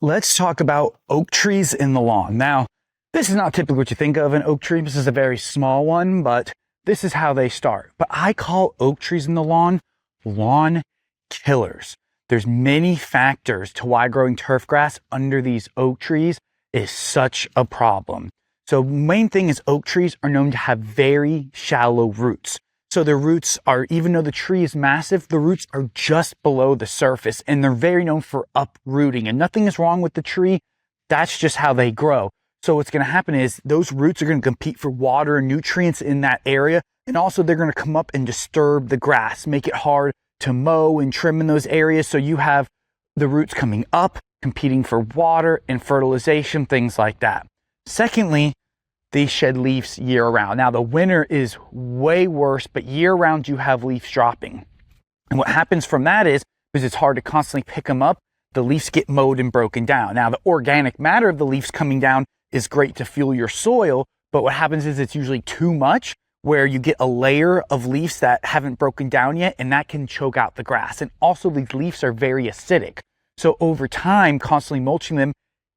Let's talk about oak trees in the lawn. Now, this is not typically what you think of an oak tree. This is a very small one, but this is how they start. But I call oak trees in the lawn killers. There's many factors to why growing turf grass under these oak trees is such a problem. So main thing is oak trees are known to have very shallow roots. So their roots are, even though the tree is massive, the roots are just below the surface, and they're very known for uprooting, and nothing is wrong with the tree. That's just how they grow. So what's going to happen is those roots are going to compete for water and nutrients in that area. And also they're going to come up and disturb the grass, make it hard to mow and trim in those areas. So you have the roots coming up, competing for water and fertilization, things like that. Secondly, they shed leaves year round. Now the winter is way worse, but year round you have leaves dropping. And what happens from that is, because it's hard to constantly pick them up, the leaves get mowed and broken down. Now the organic matter of the leaves coming down is great to fuel your soil, but what happens is it's usually too much, where you get a layer of leaves that haven't broken down yet, and that can choke out the grass. And also these leaves are very acidic. So over time, constantly mulching them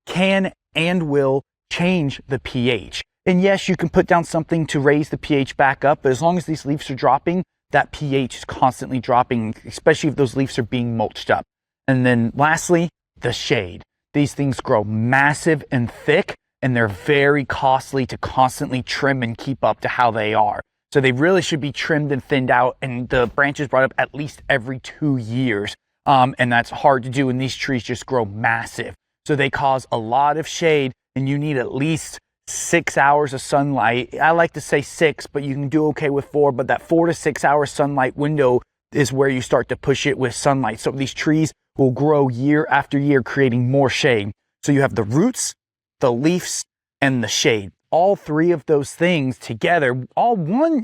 can and will change the pH. And yes, you can put down something to raise the pH back up, but as long as these leaves are dropping, that pH is constantly dropping, especially if those leaves are being mulched up. And then lastly, the shade. These things grow massive and thick, and they're very costly to constantly trim and keep up to how they are. So they really should be trimmed and thinned out, and the branches brought up at least every 2 years. And that's hard to do, and these trees just grow massive. So they cause a lot of shade, and you need at least 6 hours of sunlight. I like to say 6, but you can do okay with 4, but that 4 to 6 hour sunlight window is where you start to push it with sunlight. So these trees will grow year after year, creating more shade. So you have the roots, the leaves, and the shade. All three of those things together,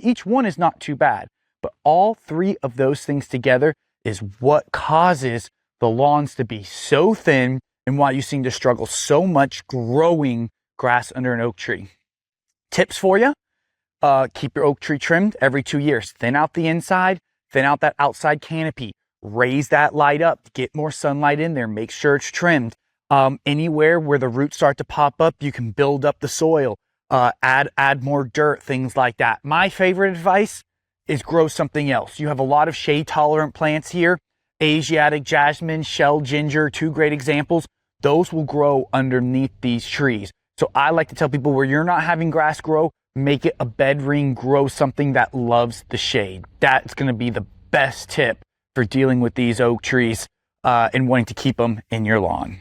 each one is not too bad, but all three of those things together is what causes the lawns to be so thin and why you seem to struggle so much growing grass under an oak tree. Tips for you: keep your oak tree trimmed every 2 years. Thin out the inside, thin out that outside canopy, raise that light up, get more sunlight in there, make sure it's trimmed. Anywhere where the roots start to pop up, you can build up the soil, add more dirt, things like that. My favorite advice is grow something else. You have a lot of shade tolerant plants here. Asiatic jasmine, shell ginger, 2 great examples. Those will grow underneath these trees. So I like to tell people, where you're not having grass grow, make it a bed ring, grow something that loves the shade. That's going to be the best tip for dealing with these oak trees and wanting to keep them in your lawn.